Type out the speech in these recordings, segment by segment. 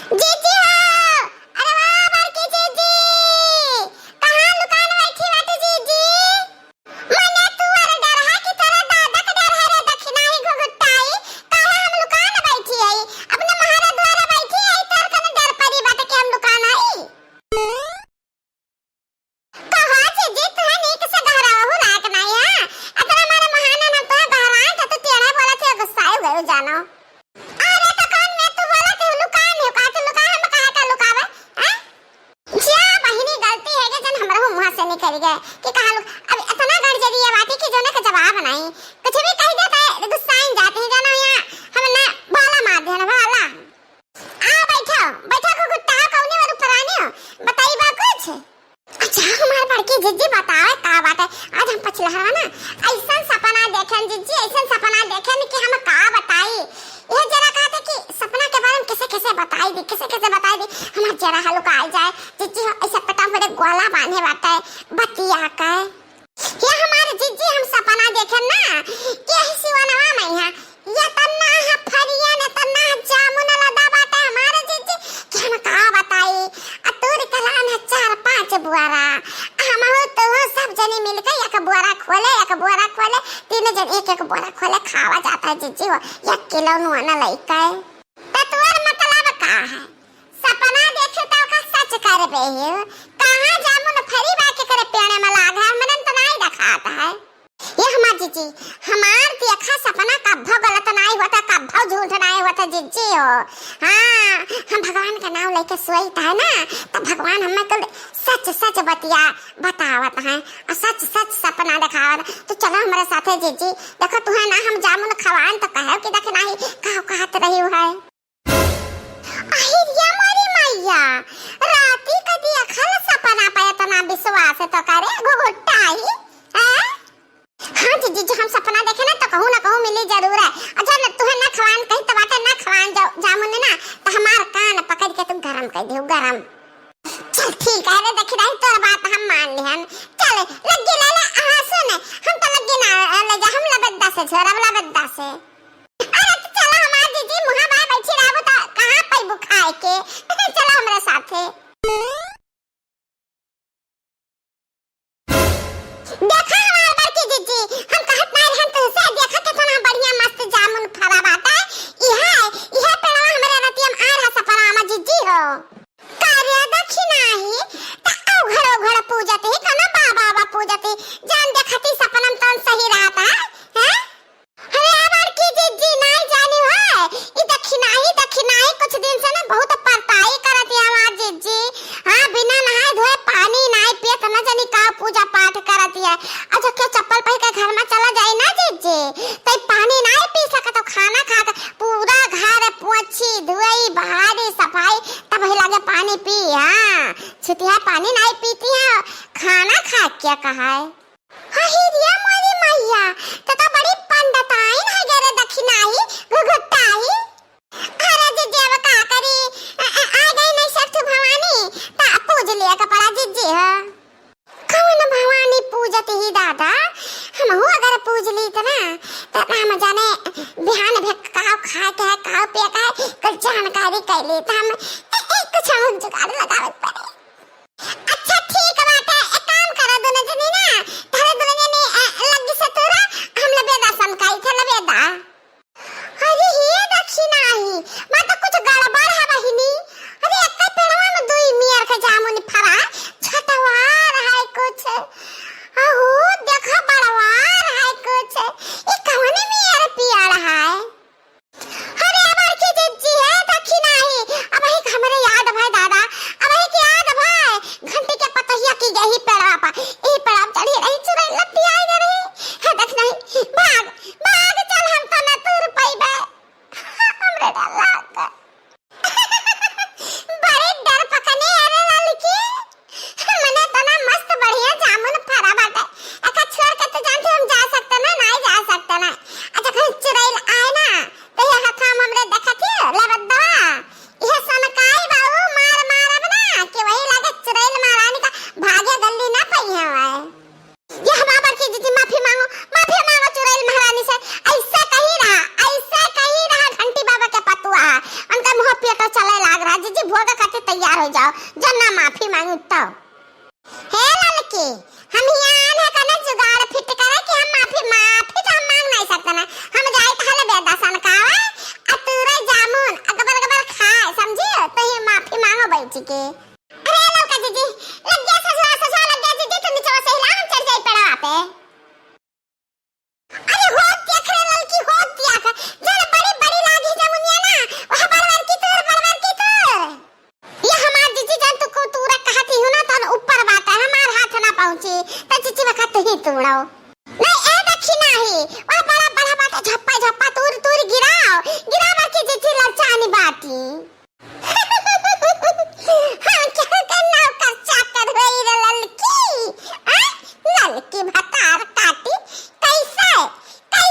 जीजी हो। अरे वाह बड़की जीजी, कहाँ लुकान बैठी बाटे जीजी? मने तू अरे डर है कि तेरा दादा का डर है रे दक्षिणाही घुघुटाई, काहे हम लुकान बैठी है? अपने महारा द्वारा बैठी है तोर कने डर परी बाटे कि हम लुकान आई? कहा जीजी तू है नीक से घरा हो लायक नहीं है, अतरा हमारे महाना ना तो घरा था तो तेरा बोला थे गुस्सा हो गए जानो। कर गए कि कहां लोग अब इतना गड़जरी है बात कि जोने का जवाब नहीं कुछ भी कह देता है गुस्सा इन जाते हैं जानो। यहाँ हम ना भाला मार देना भाला। आ बैठो बैठो को गुट्टा कौनी और ऊपर आने हो बताई बा कुछ। अच्छा हमारे बड़की जीजी बताओ का बात है। आज हम पछला ना ऐसा सपना देखन जीजी, ऐसा सपना देखन कि हम का बताई। ये जरा कहते कि सपना के बारे में कैसे कैसे बताई दी, कैसे कैसे बताई दी हमार जरा हल्का आ जाए जीजी। ऐसा पता मेरे गोला बांधे बाटा है बतिया का ये हमारे जीजी हम सपना देखे ना कि सिवानवा में है ये तना है फरिया ने तना जामुन लदा बाटा हमारे जीजी कि हम का बताई। अतुर कलान है 4-5 बुआरा हम हो तो सब जने मिलकर एक बुआरा खोले तीन जन एक बुआरा खोले खावा जाता है जीजी। हो 1 किलो नुआना लइका है ततुर मतलब का है सपना देखे तो का सच कर बे कहां जामुन फरी बाके करे पेड़े में लागा मनन तो नहीं दिखाता है। ये हमार जीजी हमार देखा सपना कब्बो गलत नहीं होता कब्बो झूठ नहीं होता जीजी हो। हां हम भगवान का नाम लेके सोईता है ना तो भगवान हमें तो सच सच बतावत है और सच सच सपना दिखावत। तो चलो हमारे साथ है जीजी देखो तू है ना हम जामुन खवान तो कहो कि देख नहीं कहो कहत रही है। अहिरिया मारी मैया राती कदी अखल सपना पे इतना विश्वास तो करे घुघुटाई है। हां जीजी जो हम सपना देखे ना तो कहूं मिली जरूर है। अच्छा तू है ना खवान कहीं तो बात ना खवान जामुन ना तो हमार कान पकड़ के तू गरम कर दियो गरम। चल ठीक है रे देख रही तोर बात हम मान लिहन। चल लगी ले आ सुन हम तो लगी ना ले जा हम लबद्दा से छोरा लबद्दा से। अरे तो चलो हमार जीजी मुहा बाय बैठी रहबो तो कहां पे बुखाए के चलो हमरे साथे। देखा हमार बड़की जीजी हम कहत नहीं रहन तो से देखा कितना बढ़िया मस्त जामुन फरा बाटा इहा पेड़वा हमरे रतियम आ रहा सपना हम जीजी हो कार्य दक्षिणाही त घरो पूजते कना बाबा पूजते जान देखती सपनम तन सही रहता है। अरे बड़की जीजी नहीं जानी है ई दक्षिणाही कुछ दिन से ना बहुत परताई करती है हमार जीजी। हां बिना नहाए धोए पानी नहीं पिए त न जानी का पूजा पाठ करती है। अच्छा के चप्पल पहन के घर में चला जाए ना जीजी तो पानी नहीं पी सकत खाना खा के पूरा घर पोछी धोई बहारी सफाई तब ही लगे पानी पी। हां छुटिया पानी नहीं पीती है खाना खा क्या कहा है। अहिरिया मोरी मैया तो बड़ी पंडिताइन है गरे दक्षिणाही घुघुटाई। अरे जीजी अब का करी आ गई नहीं सब भवानी ता पूज लिया कपड़ा जीजी है कौन भवानी पूजत ही दादा हम हो अगर पूज ली तो ना तो हम जाने बिहान भेक काव खा के काव पे का कल जानकारी कर ली तो हम कुछ हम जुगाड़ लगावत पड़े। अच्छा ठीक बात है एक काम करो दोनों जने ना थारे दोनों जने लगी से तोरा हम लबेदा समकाई थे लबेदा। अरे ये दक्षिणाही मैं तो कुछ गड़बड़ है बहिनी। अरे एक पेड़वा में दुई मियर के जामुन फरा छटवार है कुछ अहो देखो बड़वार है कुछ ये कौन मियर पिया रहा है। अरे बड़की जीजी है दक्षिणाही अब ही हमरे याद भाई दादा अब ही याद हो जाओ जन्ना माफी मांगू तो। हे लड़की हम यहाँ ना करना जुगाड़ फिट करे कि हम माफी तो हम मांग नहीं सकते ना। हम जाए तो हले बेदासन खावे अतुरे जामुन अगबर अगबर खाए समझियो तो ये माफी मांगो बैठ के। अरे लड़का जीजी लग गया ससुरा लग गया जीजी तुम नीचे से हिला हम चढ़ जाए पड़ा पे। अरे होत क्या करे लड़की होत क्या कर जरा बड़ी बड़ी लागी जामुनिया ना वह बरबर की तोर ये हमार जीजी जान तू को तूरा कहती हूं ना तो ऊपर बात है हमार हाथ ना पहुंची तो जीजी वक्त ही तोड़ो नहीं ए देखी नहीं वह बड़ा बड़ा बात झप्पा झप्पा तूर तूर गिराओ गिरावा की जीजी लचानी बाती। हाँ क्या करना कर चाकर रही रे लड़की लड़की भतार काटी कैसे हम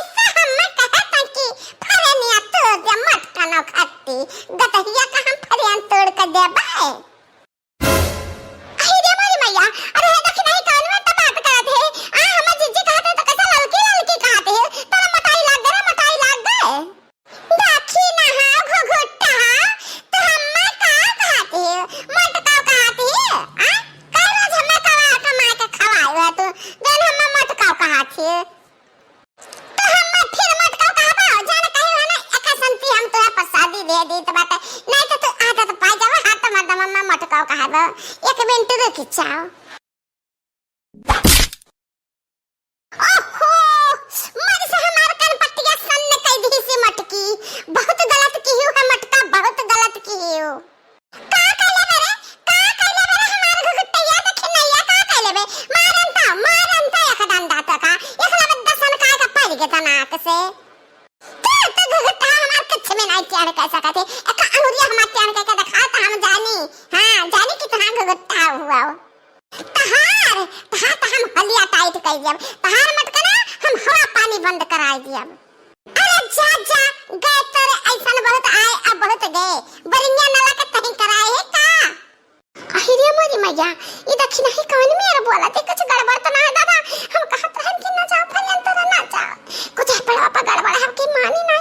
कहता कि फरेनिया तोड़ दे मटका न खाती गटहिया का हम फरियान तोड़ कर दे बाय। अरे मोरी मैया अरे देखी नहीं कान में तो बात करत है हम जीजी कहते तो कैसा लड़की कहते है तेरा मटाई लाग गए देखी ना हां घुघुट्टा तो हम का कहते है मटका कहते है कई रोज हमें कमा के खवाए हुआ तो देन हम मटका कहते है तो हम फिर मटका कहबा जाने कहीं है ना एक संती हम तोरा प्रसादी दे दी तो बात नहीं तो तू आधा तो पाई जावा हाथ मत मम्मा मटका कहबा एक मिनट रुक जाओ। ओहो मर से हमार कान पट्टिया सन ने कह दी सी मटकी बहुत गलत की है मटका बहुत गलत की है का कहले बेरे हमार घुगुट्टिया देखे नैया का कहले बे मारन ता एक डंडा तो का एकला बदसन का पड़ के तनाक से तो घुगुट्टा हमार कुछ में नहीं चढ़ कर सकते एक अनुरिया हमार चढ़ के दिखा तो हम जानी हां जानी कि तहां घुगुट्टा हुआ तहार हम हलिया टाइट कर दिया तहार मत करना हम हवा पानी बंद कराई दिया। अरे जा गए तोरे ऐसा बहुत आए अब बहुत गए बरिया नला के तही कराए है का। अहिरे मोरी मैया ये देखी नहीं कान में यार बोला थे कुछ गड़बड़ तो ना है दादा हम कहत रहन कि ना जाओ फरियान तो ना जाओ कुछ पड़ा गड़बड़ है कि मानी ना